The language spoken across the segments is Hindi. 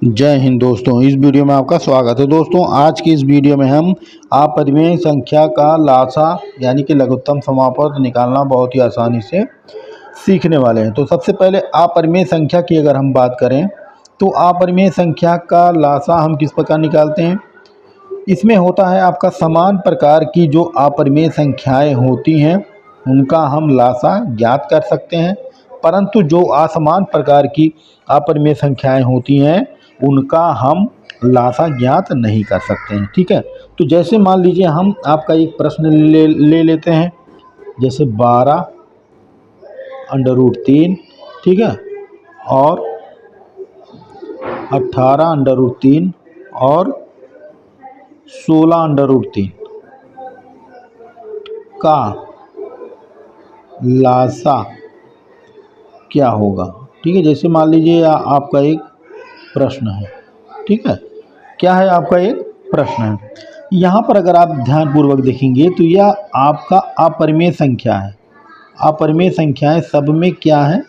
जय हिंद दोस्तों, इस वीडियो में आपका स्वागत है। दोस्तों आज की इस वीडियो में हम अपरिमेय संख्या का लासा यानी कि लघुत्तम समापवर्त निकालना बहुत ही आसानी से सीखने वाले हैं। तो सबसे पहले अपरिमेय संख्या की अगर हम बात करें तो अपरिमेय संख्या का लासा हम किस प्रकार निकालते हैं। इसमें होता है आपका समान प्रकार की जो अपरिमेय संख्याएं होती हैं उनका हम लासा ज्ञात कर सकते हैं, परंतु जो असमान प्रकार की अपरिमेय संख्याएं होती हैं उनका हम लासा ज्ञात नहीं कर सकते हैं। ठीक है, तो जैसे मान लीजिए हम आपका एक प्रश्न ले लेते हैं, जैसे 12√3, ठीक है, और 18√3 और 16√3 का लासा क्या होगा। ठीक है, जैसे मान लीजिए आपका एक प्रश्न है। ठीक है, क्या है आपका एक प्रश्न है। यहाँ पर अगर आप ध्यानपूर्वक देखेंगे तो यह आपका अपरिमेय संख्या है। अपरिमेय संख्याएं सब में क्या है,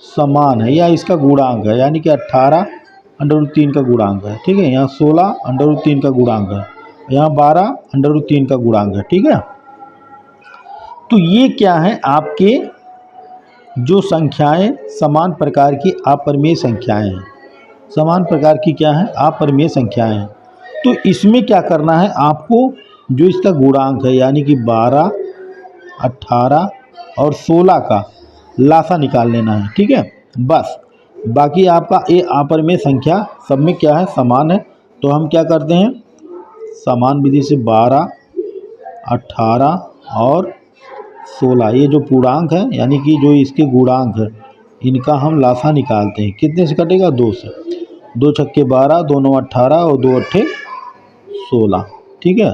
समान है, या इसका गुणांक है, यानी कि 18√3 का गुणांक है। ठीक है, यहाँ 16√3 का गुणांक है, यहाँ 12√3 का गुणांक है। ठीक है, तो ये क्या है, आपके जो संख्याएं समान प्रकार की अपरिमेय संख्याएं हैं। समान प्रकार की क्या है, अपरिमेय संख्याएं हैं। तो इसमें क्या करना है आपको, जो इसका गुणांक है यानी कि 12, 18 और 16 का लासा निकाल लेना है। ठीक है, बस बाकी आपका ये अपरिमेय संख्या सब में क्या है, समान है। तो हम क्या करते हैं, समान विधि से 12, 18 और 16 ये जो पूर्णांक है यानी कि जो इसके गुणांक है इनका हम लासा निकालते हैं। कितने से कटेगा, 2 से। 2 छक्के 12, 2 9 18 और 2 अट्ठे 16। ठीक है,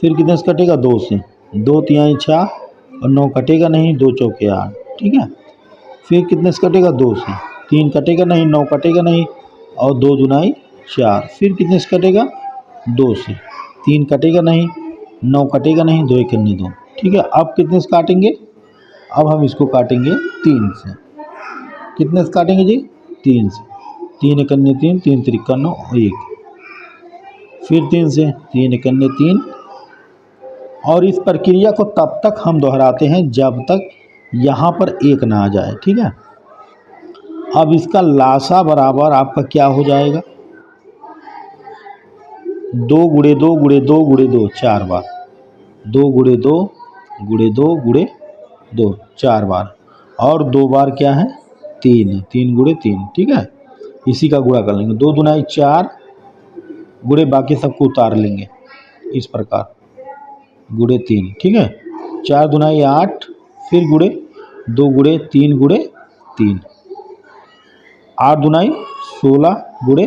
फिर कितने से कटेगा, 2 से। 2 तिहाई 6 और 9 कटेगा नहीं, 2 चौके 8। ठीक है, फिर कितने से कटेगा, 2 से। 3 कटेगा नहीं, 9 कटेगा नहीं और 2 दुनाई 4। फिर कितने से कटेगा, 2 से। 3 कटेगा नहीं, 9 कटेगा नहीं, 2 एकन्नी 2। ठीक है, अब कितने से काटेंगे, अब हम इसको काटेंगे 3 से। कितने से काटेंगे जी, 3 से। 3 एकन्नी 3, 3 त्रिका 9, 1। फिर 3 से, 3 एकन्नी 3। और इस प्रक्रिया को तब तक हम दोहराते हैं जब तक यहाँ पर 1 ना आ जाए। ठीक है, अब इसका लासा बराबर आपका क्या हो जाएगा, 2 गुणे 2 गुणे 2 गुणे 2 4 बार। 2 गुणे 2 गुणे 2 गुणे 2 4 बार, और 2 बार क्या है, 3 3 गुणे 3। ठीक है, इसी का गुणा कर लेंगे। 2 दुनाई 4 गुणे बाकी सबको उतार लेंगे इस प्रकार, गुणे 3। ठीक है, 4 दुनाई 8, फिर गुणे 2 गुणे 3 गुणे 3, 8 दुनाई 16 गुणे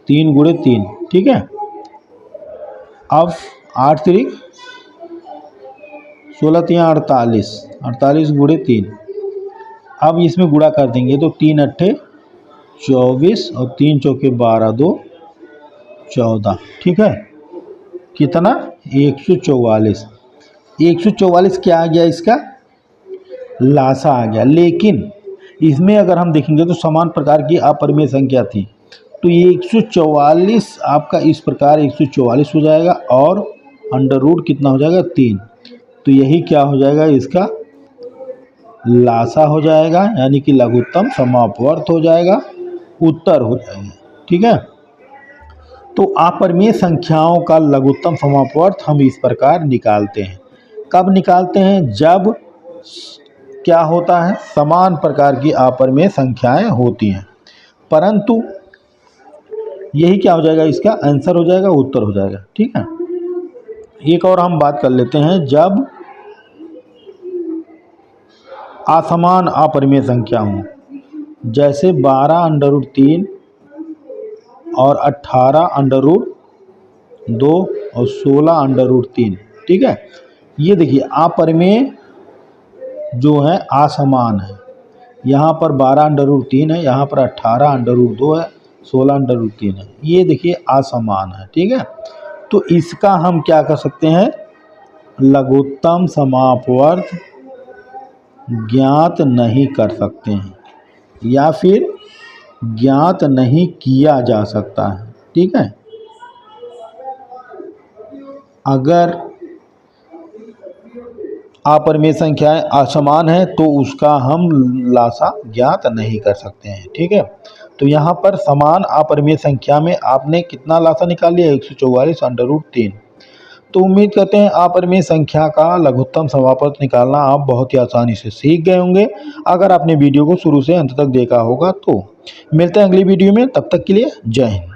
3 गुणे 3। ठीक है, अब 8 तिरिक 16 तिया 48, 48 गुणे 3। अब इसमें गुणा कर देंगे तो 3 अट्ठे 24 और 3 चौके 12, 2 14। ठीक है, कितना, 144। 144 क्या आ गया, इसका लासा आ गया। लेकिन इसमें अगर हम देखेंगे तो समान प्रकार की अपरिमेय संख्या थी, तो ये 144 आपका इस प्रकार 144 हो जाएगा, और अंडर रूट कितना हो जाएगा, 3। तो यही क्या हो जाएगा, इसका लासा हो जाएगा, यानी कि लघुत्तम समापवर्त हो जाएगा, उत्तर हो जाएगा। ठीक है, तो अपरिमेय संख्याओं का लघुत्तम समापवर्त हम इस प्रकार निकालते हैं। कब निकालते हैं, जब क्या होता है, समान प्रकार की अपरिमेय संख्याएं होती हैं। परंतु यही क्या हो जाएगा, इसका आंसर हो जाएगा, उत्तर हो जाएगा। ठीक है, एक और हम बात कर लेते हैं, जब असमान अपरिमेय संख्या हो, जैसे 12√3 और 18√2 और 16√3। ठीक है, ये देखिए अपरिमेय जो है असमान है। यहाँ पर 12√3 है, यहाँ पर 18√2 है, 16√3 है। ये देखिए असमान है। ठीक है, तो इसका हम क्या कर सकते हैं, लघुत्तम समापवर्त ज्ञात नहीं कर सकते हैं, या फिर ज्ञात नहीं किया जा सकता है। ठीक है, अगर अपरिमेय संख्याएं असमान है तो उसका हम लासा ज्ञात नहीं कर सकते हैं। ठीक है, तो यहाँ पर समान अपरिमेय संख्या में आपने कितना लासा निकाल लिया, 144/3। तो उम्मीद करते हैं अपरिमेय संख्या का लघुत्तम समापन निकालना आप बहुत ही आसानी से सीख गए होंगे, अगर आपने वीडियो को शुरू से अंत तक देखा होगा तो। मिलते हैं अगली वीडियो में, तब तक के लिए जय हिंद।